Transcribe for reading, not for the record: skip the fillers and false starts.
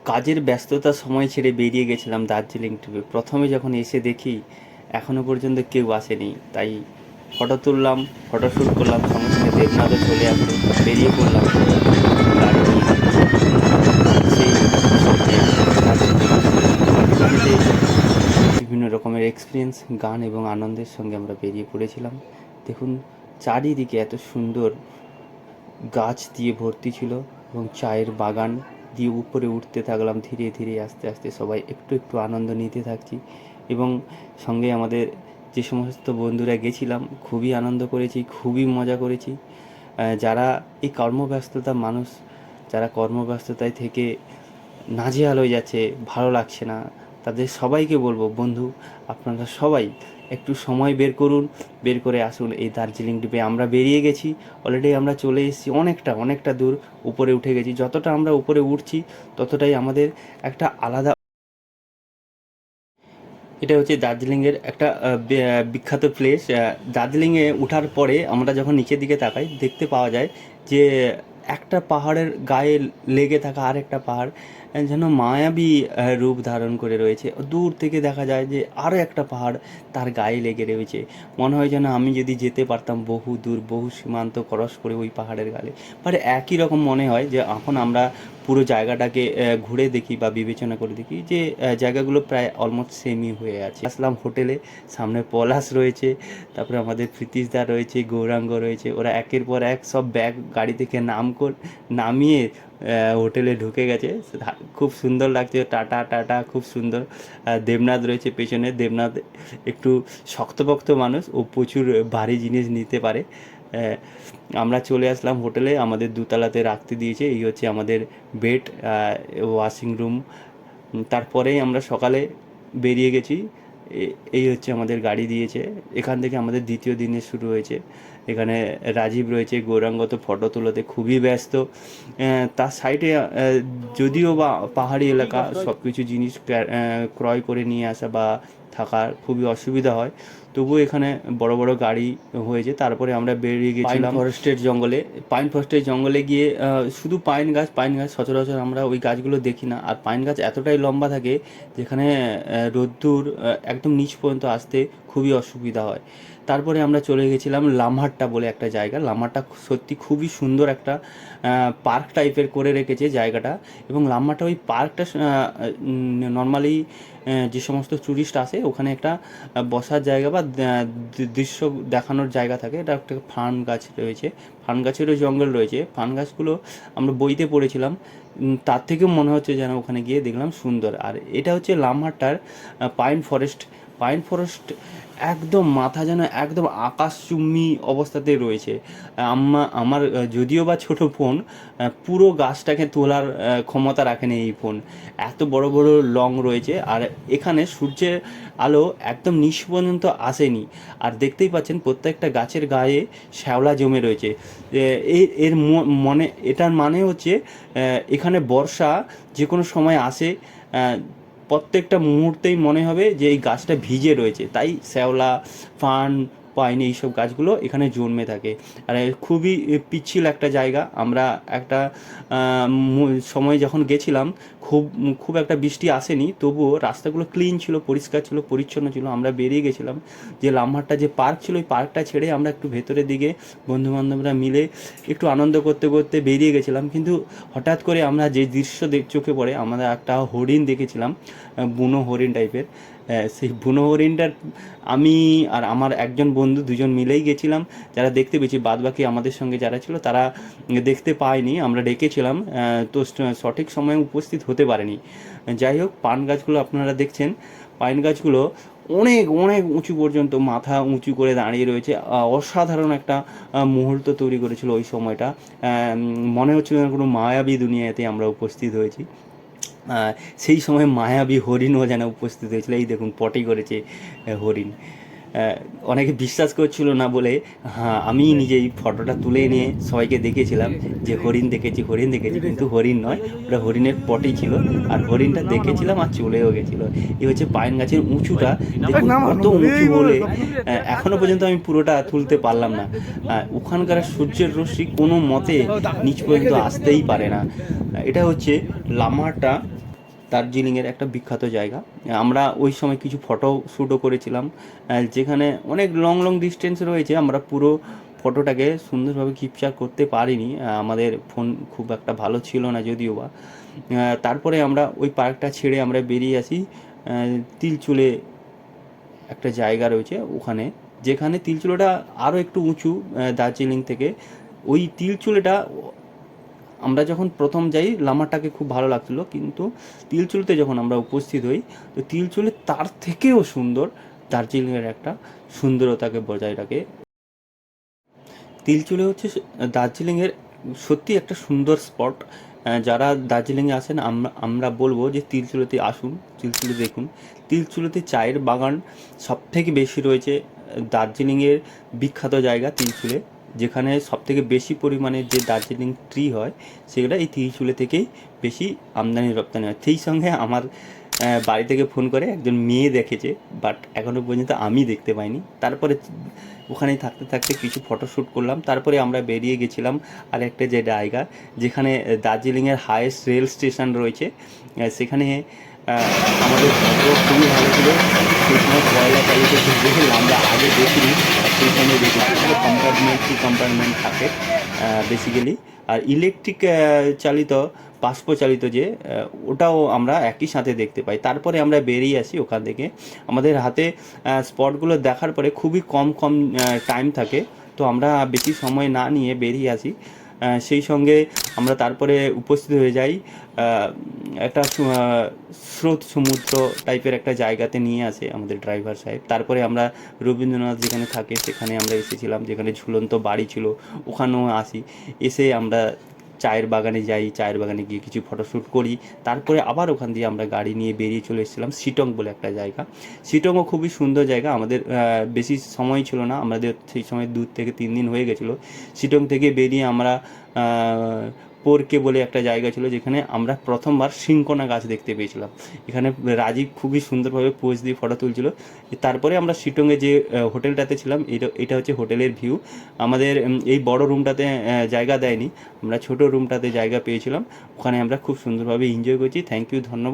কাজের ব্যস্ততার সময় ছেড়ে বেরিয়ে গেছিলাম দার্জিলিং ট্রিপে। প্রথমে যখন এসে দেখি এখনও পর্যন্ত কেউ আসেনি, তাই ফটো তুললাম, ফটোশ্যুট করলাম, সঙ্গে সঙ্গে দেবনাথও চলে আসলো। বেরিয়ে পড়লাম গাড়ি নিয়ে সেই যে দার্জিলিং। যেতে যেতে বিভিন্ন রকমের এক্সপিরিয়েন্স, গান এবং আনন্দের সঙ্গে আমরা বেরিয়ে পড়েছিলাম। দেখুন, চারিদিকে এত সুন্দর গাছ দিয়ে ভর্তি ছিল এবং চায়ের বাগান দিয়ে উপরে উঠতে থাকলাম ধীরে ধীরে, আস্তে আস্তে সবাই একটু একটু আনন্দ নিতে থাকছি। এবং সঙ্গে আমাদের যে সমস্ত বন্ধুরা গেছিলাম খুবই আনন্দ করেছি, খুবই মজা করেছি। যারা এই কর্মব্যস্ততা মানুষ, যারা কর্মব্যস্ততায় থেকে নাজেহাল হয়ে যাচ্ছে, ভালো লাগছে না, তাদের সবাইকে বলবো, বন্ধু আপনারা সবাই একটু সময় বের করুন, বের করে আসুন এই দার্জিলিং ট্রিপে। আমরা বেরিয়ে গেছি অলরেডি, আমরা চলে এসেছি অনেকটা দূর উপরে উঠে গেছি। যতটা আমরা উপরে উঠছি ততটাই আমাদের একটা আলাদা। এটা হচ্ছে দার্জিলিংয়ের একটা বিখ্যাত প্লেস। দার্জিলিংয়ে ওঠার পরে আমরা যখন নিচের দিকে তাকাই দেখতে পাওয়া যায় যে একটা পাহাড়ের গায়ে লেগে থাকা আর একটা পাহাড় যেন মায়াবী রূপ ধারণ করে রয়েছে। দূর থেকে দেখা যায় যে আরও একটা পাহাড় তার গায়ে লেগে রয়েছে। মনে হয় যেন আমি যদি যেতে পারতাম বহু দূর, বহু সীমান্ত ক্রস করে ওই পাহাড়ের গায়ে। বাট একই রকম মনে হয় যে এখন আমরা পুরো জায়গাটাকে ঘুরে দেখি বা বিবেচনা করে দেখি যে জায়গাগুলো প্রায় অলমোস্ট সেমই হয়ে আছে। আসলাম হোটেলে, সামনে পলাশ রয়েছে, তারপরে আমাদের প্রীতিশদা রয়েছে, গৌরাঙ্গ রয়েছে। ওরা একের পর এক সব ব্যাগ গাড়ি থেকে নামিয়ে হোটেলে ঢুকে গেছে। খুব সুন্দর লাগছে, টাটা টাটা, খুব সুন্দর। দেবনাথ রয়েছে পেছনে। দেবনাথ একটু শক্তপোক্ত মানুষ, ও প্রচুর ভারী জিনিস নিতে পারে। আমরা চলে আসলাম হোটেলে, আমাদের দুতলাতে রাখতে দিয়েছে। এই হচ্ছে আমাদের বেড, ওয়াশিং রুম। তারপরেই আমরা সকালে বেরিয়ে গেছি। এই হচ্ছে আমাদের গাড়ি দিয়েছে। এখান থেকে আমাদের দ্বিতীয় দিনের শুরু হয়েছে। এখানে রাজীব রয়েছে, গৌরাঙ্গ তো ফটো তোলাতে খুবই ব্যস্ত। তার সাইডে যদিও বা পাহাড়ি এলাকা, সব কিছু জিনিস ক্রয় করে নিয়ে আসা বা থাকার খুবই অসুবিধা হয়, তবুও এখানে বড় বড় গাড়ি হয়েছে। তারপরে আমরা বেরিয়ে গেছিলাম ফরেস্টের জঙ্গলে। পাইন ফরেস্টের জঙ্গলে গিয়ে শুধু পাইন গাছ সচরাচর আমরা ওই গাছগুলো দেখি না। আর পাইন গাছ এতটাই লম্বা থাকে যেখানে রোদ্দুর একদম নিচ পর্যন্ত আসতে খুবই অসুবিধা হয়। তারপরে আমরা চলে গেছিলাম লামহাট্টা বলে একটা জায়গা। লামহাট্টা সত্যি খুবই সুন্দর একটা পার্ক টাইপের করে রেখেছে জায়গাটা। এবং লামহাট্টা ওই পার্কটা নর্মালি যে সমস্ত ট্যুরিস্ট আসে ওখানে একটা বসার জায়গা বা দৃশ্য দেখানোর জায়গা থাকে। এটা একটা ফার্ন গাছ রয়েছে, ফার্ন গাছেরও জঙ্গল রয়েছে। ফার্ন গাছগুলো আমরা বইতে পড়েছিলাম, তার থেকেও মনে হচ্ছে যেন ওখানে গিয়ে দেখলাম সুন্দর। আর এটা হচ্ছে লামহাট্টার পাইন ফরেস্ট। পাইন ফরেস্ট একদম মাথা যেন একদম আকাশচুম্বী অবস্থাতে রয়েছে। আমার যদিও বা ছোটো ফোন, পুরো গাছটাকে তোলার ক্ষমতা রাখেনি এই ফোন। এত বড় বড় লং রয়েছে। আর এখানে সূর্যের আলো একদম নিচ পর্যন্ত আসেনি। আর দেখতেই পাচ্ছেন প্রত্যেকটা গাছের গায়ে শ্যাওলা জমে রয়েছে। এর মনে এটার মানে হচ্ছে এখানে বর্ষা যে কোনো সময় আসে। প্রত্যেকটা মুহূর্তেই মনে হবে যে এই গাছটা ভিজে রয়েছে, তাই শ্যাওলা, ফার্ন, পাইন এইসব গাছগুলো এখানে জন্মে থাকে। আর খুবই পিচ্ছিল একটা জায়গা। আমরা একটা সময় যখন গেছিলাম খুব খুব একটা বৃষ্টি আসেনি, তবুও রাস্তাগুলো ক্লিন ছিল, পরিষ্কার ছিল, পরিচ্ছন্ন ছিল। আমরা বেরিয়ে গেছিলাম যে লামহাট্টা যে পার্ক ছিল ওই পার্কটা ছেড়ে আমরা একটু ভেতরের দিকে বন্ধুবান্ধবরা মিলে একটু আনন্দ করতে করতে বেরিয়ে গেছিলাম। কিন্তু হঠাৎ করে আমরা যে দৃশ্য চোখে পড়ে, আমরা একটা হরিণ দেখেছিলাম, বুনো হরিণ টাইপের। সেই বুনো হরিণটার আমি আর আমার একজন বন্ধু দুজন মিলেই গেছিলাম, যারা দেখতে পেয়েছি। বাদবাকি আমাদের সঙ্গে যারা ছিল তারা দেখতে পায়নি। আমরা ডেকেছিলাম, তো সঠিক সময়ে উপস্থিত হতে পারেনি। যাই হোক, পান গাছগুলো আপনারা দেখছেন, পাইন গাছগুলো অনেক অনেক উঁচু পর্যন্ত মাথা উঁচু করে দাঁড়িয়ে রয়েছে। অসাধারণ একটা মুহূর্ত তৈরি করেছিল ওই সময়টা। মনে হচ্ছিল যেন কোনো মায়াবী দুনিয়াতে আমরা উপস্থিত হয়েছি। সেই সময় মায়াবী হরিণও যেন উপস্থিত হয়েছিল। এই দেখুন পটি করেছে হরিণ। অনেকে বিশ্বাস করছিল না বলে আমি নিজেই ফটোটা তুলে নিয়ে সবাইকে দেখেছিলাম যে হরিণ দেখেছি, কিন্তু হরিণ নয়, ওটা হরিণের পটি ছিল। আর হরিণটা দেখেছিলাম আর চলেও গেছিলো। এই হচ্ছে পাইন গাছের উঁচুটা, দেখুন কত উঁচু বলে এখনও পর্যন্ত আমি পুরোটা তুলতে পারলাম না। ওখানকার সূর্যের রশ্মি কোনো মতে নিচ পর্যন্ত আসতেই পারে না। এটা হচ্ছে লামাটা দার্জিলিংয়ের একটা বিখ্যাত জায়গা। আমরা ওই সময় কিছু ফটো শ্যুটও করেছিলাম, যেখানে অনেক লং লং ডিস্টেন্স রয়েছে, আমরা পুরো ফটোটাকে সুন্দরভাবে ক্যাপচার করতে পারিনি, আমাদের ফোন খুব একটা ভালো ছিল না যদিও বা। তারপরে আমরা ওই পার্কটা ছেড়ে আমরা বেরিয়ে আসি তিলচুলে একটা জায়গা রয়েছে ওখানে, যেখানে তিলচুলেটা আরও একটু উঁচু দার্জিলিং থেকে। ওই তিলচুলেটা আমরা যখন প্রথম যাই লামাটাকে খুব ভালো লাগছিলো, কিন্তু তিলচুলেতে যখন আমরা উপস্থিত হই তো তিলচুলে তার থেকেও সুন্দর, দার্জিলিংয়ের একটা সুন্দরতাকে বজায় রাখে। তিলচুলে হচ্ছে দার্জিলিংয়ের সত্যি একটা সুন্দর স্পট। যারা দার্জিলিংয়ে আসেন আমরা বলবো যে তিলচুলেতে আসুন, তিলচুলে দেখুন। তিলচুলেতে চায়ের বাগান সবথেকে বেশি রয়েছে, দার্জিলিংয়ের বিখ্যাত জায়গা তিলচুলে, যেখানে সবথেকে বেশি পরিমাণে যে দার্জিলিং ট্রি হয় সেগুলো এই তিলচুলে থেকেই বেশি আমদানি রপ্তানি হয়। সেই সঙ্গে আমার বাড়ি থেকে ফোন করে একজন মেয়ে দেখেছে, বাট এখনও পর্যন্ত আমি দেখতে পাইনি। তারপরে ওখানেই থাকতে থাকতে কিছু ফটোশ্যুট করলাম, তারপরে আমরা বেরিয়ে গেছিলাম আর একটা যে জায়গা যেখানে দার্জিলিংয়ের হাইয়েস্ট রেল স্টেশন রয়েছে, সেখানে আমাদের ফটো খুবই ভালো ছিল। সেই সময় কয়লা চালিত যেগুলো আমরা আগে দেখিনি, সেই সময় দেখেছি কম্পার্টমেন্ট টু কম্পার্টমেন্ট থাকে বেসিক্যালি। আর ইলেকট্রিক চালিত বাষ্প চালিত যে ওটাও আমরা একই সাথে দেখতে পাই। তারপরে আমরা বেরিয়ে আসি ওখান থেকে। আমাদের হাতে স্পটগুলো দেখার পরে খুবই কম টাইম থাকে, তো আমরা বেশি সময় না নিয়ে বেরিয়ে আসি। সেই সঙ্গে আমরা তারপরে উপস্থিত হয়ে যাই একটা স্রোত সমুদ্র টাইপের একটা জায়গাতে নিয়ে আসে আমাদের ড্রাইভার সাহেব। তারপরে আমরা রবীন্দ্রনাথ যেখানে থাকে সেখানে আমরা এসেছিলাম, যেখানে ঝুলন্ত বাড়ি ছিল ওখানেও আসি। এসে আমরা চায়ের বাগানে যাই, চায়ের বাগানে গিয়ে কিছু ফটোশ্যুট করি। তারপরে আবার ওখান দিয়ে আমরা গাড়ি নিয়ে বেরিয়ে চলে এসেছিলাম শিটং বলে একটা জায়গা। শিটংও খুবই সুন্দর জায়গা। আমাদের বেশি সময় ছিল না, আমাদের সেই সময় 2 থেকে 3 দিন হয়ে গেছিলো। শিটং থেকে বেরিয়ে আমরা পোরকে বলে একটা জায়গা ছিল, যেখানে আমরা প্রথমবার সিংকোনা গাছ দেখতে পেয়েছিলাম। এখানে রাজীব খুবই সুন্দরভাবে পোজ দিয়ে ফটো তুলছিল। তারপরে আমরা শিটংয়ে যে হোটেলটাতে ছিলাম, এটা হচ্ছে হোটেলের ভিউ। আমাদের এই বড় রুমটাতে জায়গা দেয়নি, আমরা ছোট রুমটাতে জায়গা পেয়েছিলাম। ওখানে আমরা খুব সুন্দরভাবে এনজয় করছি। থ্যাংক ইউ, ধন্যবাদ।